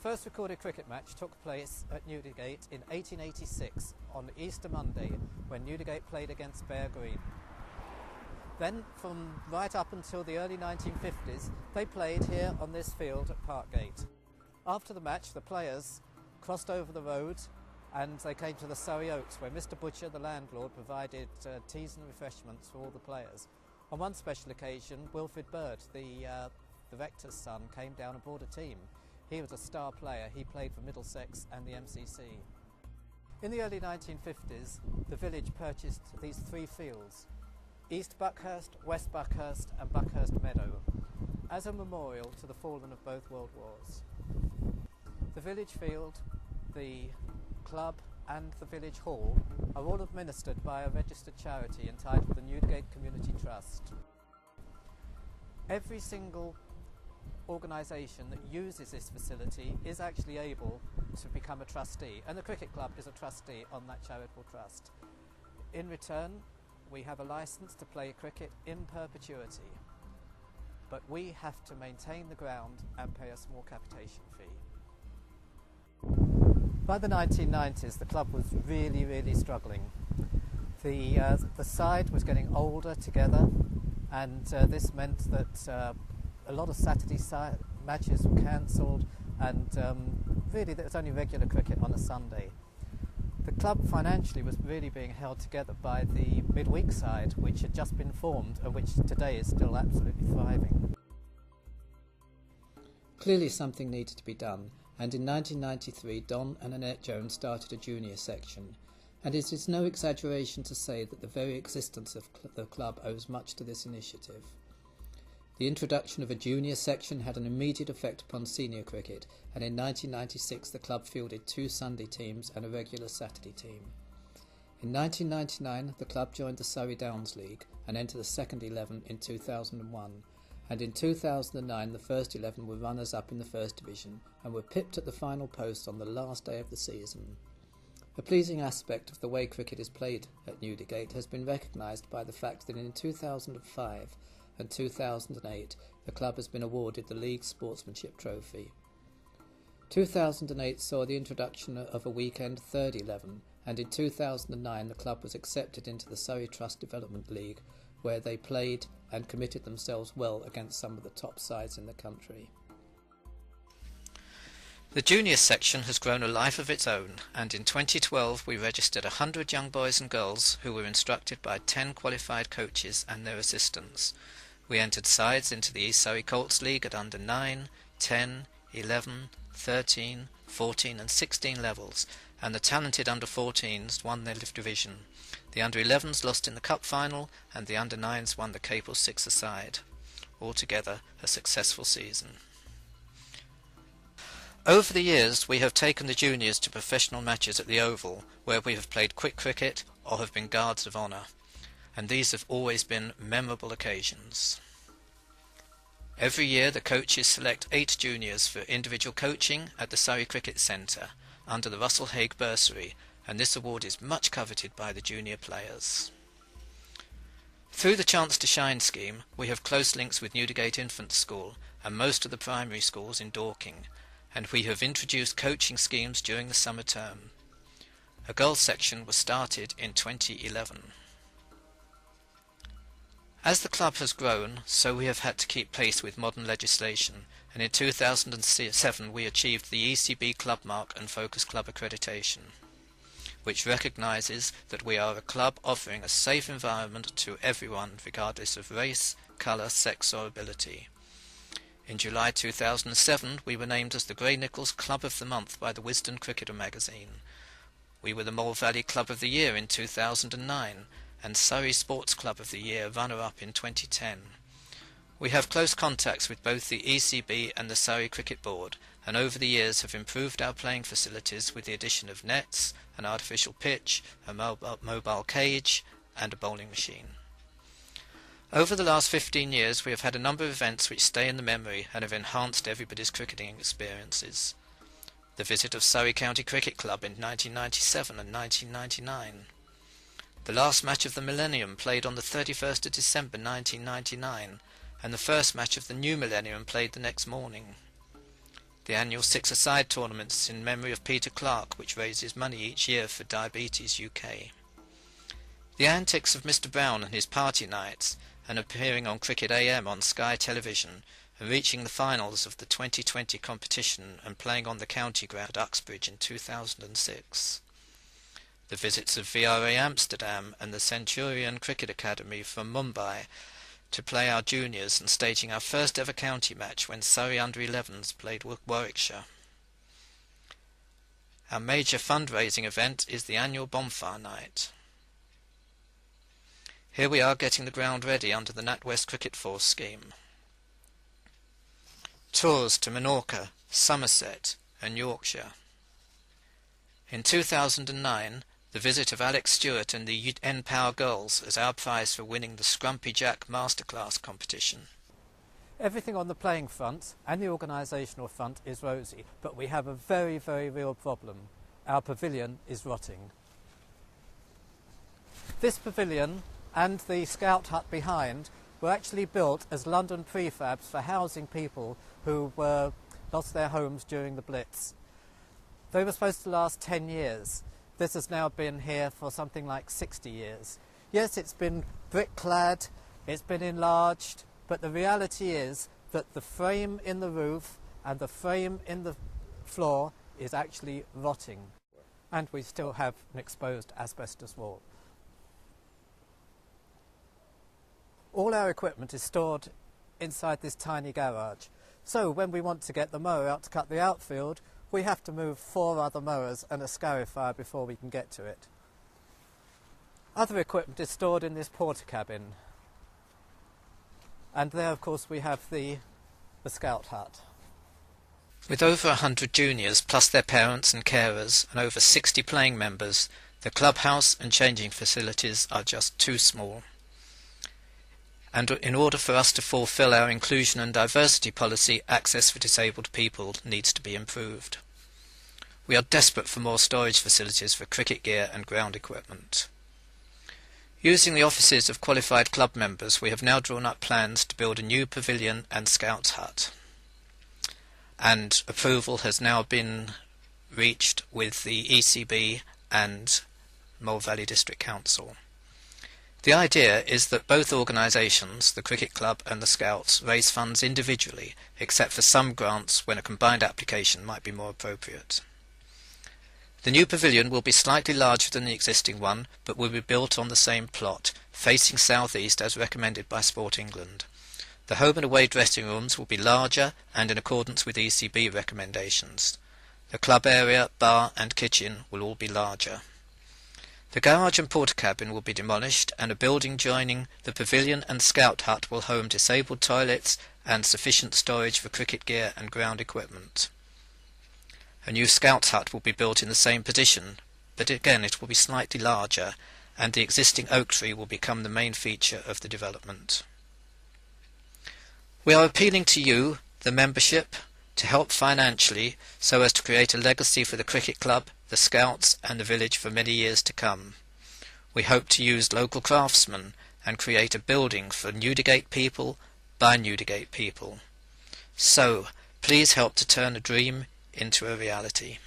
first recorded cricket match took place at Newdigate in 1886 on Easter Monday when Newdigate played against Bear Green. Then from right up until the early 1950s they played here on this field at Parkgate. After the match the players crossed over the road and they came to the Surrey Oaks where Mr Butcher, the landlord, provided teas and refreshments for all the players. On one special occasion Wilfred Bird, the rector's son, came down aboard a team. He was a star player. He played for Middlesex and the MCC. In the early 1950s, the village purchased these three fields, East Buckhurst, West Buckhurst and Buckhurst Meadow, as a memorial to the fallen of both World Wars. The village field, the club and the village hall are all administered by a registered charity entitled the Newdigate Community Trust. Every single organisation that uses this facility is actually able to become a trustee, and the cricket club is a trustee on that charitable trust. In return, we have a licence to play cricket in perpetuity, but we have to maintain the ground and pay a small capitation fee. By the 1990s the club was really struggling. The side was getting older together, and this meant that a lot of Saturday matches were cancelled, and really there was only regular cricket on a Sunday. The club financially was really being held together by the midweek side, which had just been formed and which today is still absolutely thriving. Clearly something needed to be done, and in 1993 Don and Annette Jones started a junior section, and it is no exaggeration to say that the very existence of the club owes much to this initiative. The introduction of a junior section had an immediate effect upon senior cricket, and in 1996 the club fielded 2 Sunday teams and a regular Saturday team. In 1999 the club joined the Surrey Downs League and entered the second 11 in 2001, and in 2009 the first 11 were runners-up in the First Division and were pipped at the final post on the last day of the season. A pleasing aspect of the way cricket is played at Newdigate has been recognised by the fact that in 2005 and 2008 the club has been awarded the League Sportsmanship Trophy. 2008 saw the introduction of a weekend third 11, and in 2009 the club was accepted into the Surrey Trust Development League, where they played and committed themselves well against some of the top sides in the country. The junior section has grown a life of its own, and in 2012 we registered 100 young boys and girls who were instructed by 10 qualified coaches and their assistants. We entered sides into the East Surrey Colts League at under 9, 10, 11, 13, 14 and 16 levels, and the talented under 14s won their division. The under 11s lost in the cup final, and the under 9s won the Capel six-a-side. Altogether a successful season. Over the years we have taken the juniors to professional matches at the Oval, where we have played quick cricket or have been guards of honour, and these have always been memorable occasions. Every year the coaches select 8 juniors for individual coaching at the Surrey Cricket Centre under the Russell Hague Bursary, and this award is much coveted by the junior players. Through the Chance to Shine scheme we have close links with Newdigate Infant School and most of the primary schools in Dorking, and we have introduced coaching schemes during the summer term. A girls section was started in 2011. As the club has grown, so we have had to keep pace with modern legislation, and in 2007 we achieved the ECB Club Mark and Focus Club accreditation, which recognises that we are a club offering a safe environment to everyone regardless of race, colour, sex or ability. In July 2007 we were named as the Grey Nichols Club of the Month by the Wisden Cricketer magazine. We were the Mole Valley Club of the Year in 2009, and Surrey Sports Club of the Year runner-up in 2010. We have close contacts with both the ECB and the Surrey Cricket Board, and over the years have improved our playing facilities with the addition of nets, an artificial pitch, a mobile cage and a bowling machine. Over the last 15 years we have had a number of events which stay in the memory and have enhanced everybody's cricketing experiences. The visit of Surrey County Cricket Club in 1997 and 1999. The last match of the millennium played on the 31st of December 1999, and the first match of the new millennium played the next morning. the annual six-a-side tournaments in memory of Peter Clark, which raises money each year for Diabetes UK. The antics of Mr. Brown and his party nights, and appearing on Cricket AM on Sky Television, and reaching the finals of the 2020 competition and playing on the county ground at Uxbridge in 2006. The visits of VRA Amsterdam and the Centurion Cricket Academy from Mumbai to play our juniors and staging our first ever county match when Surrey Under-11s played Warwickshire. Our major fundraising event is the annual Bonfire Night. Here we are getting the ground ready under the NatWest Cricket Force scheme. Tours to Menorca, Somerset and Yorkshire. In 2009, the visit of Alex Stewart and the N-Power Girls as our prize for winning the Scrumpy Jack Masterclass competition. Everything on the playing front and the organisational front is rosy, but we have a very, very real problem. Our pavilion is rotting. This pavilion and the scout hut behind were actually built as London prefabs for housing people who lost their homes during the Blitz. They were supposed to last 10 years. This has now been here for something like 60 years. Yes, it's been brick-clad, it's been enlarged, but the reality is that the frame in the roof and the frame in the floor is actually rotting. And we still have an exposed asbestos wall. All our equipment is stored inside this tiny garage. So when we want to get the mower out to cut the outfield, we have to move 4 other mowers and a scarifier before we can get to it. Other equipment is stored in this porter cabin. And there, of course, we have the scout hut. With over 100 juniors, plus their parents and carers, and over 60 playing members, the clubhouse and changing facilities are just too small. And in order for us to fulfil our inclusion and diversity policy, access for disabled people needs to be improved. We are desperate for more storage facilities for cricket gear and ground equipment. Using the offices of qualified club members, we have now drawn up plans to build a new pavilion and scouts hut. And approval has now been reached with the ECB and Mole Valley District Council. The idea is that both organisations, the Cricket Club and the Scouts, raise funds individually, except for some grants when a combined application might be more appropriate. The new pavilion will be slightly larger than the existing one, but will be built on the same plot, facing south-east as recommended by Sport England. The home and away dressing rooms will be larger and in accordance with ECB recommendations. The club area, bar and kitchen will all be larger. The garage and porter cabin will be demolished, and a building joining the pavilion and scout hut will home disabled toilets and sufficient storage for cricket gear and ground equipment. A new scout hut will be built in the same position, but again it will be slightly larger, and the existing oak tree will become the main feature of the development. We are appealing to you, the membership, to help financially so as to create a legacy for the cricket club, the Scouts and the village for many years to come. We hope to use local craftsmen and create a building for Newdigate people by Newdigate people. So, please help to turn a dream into a reality.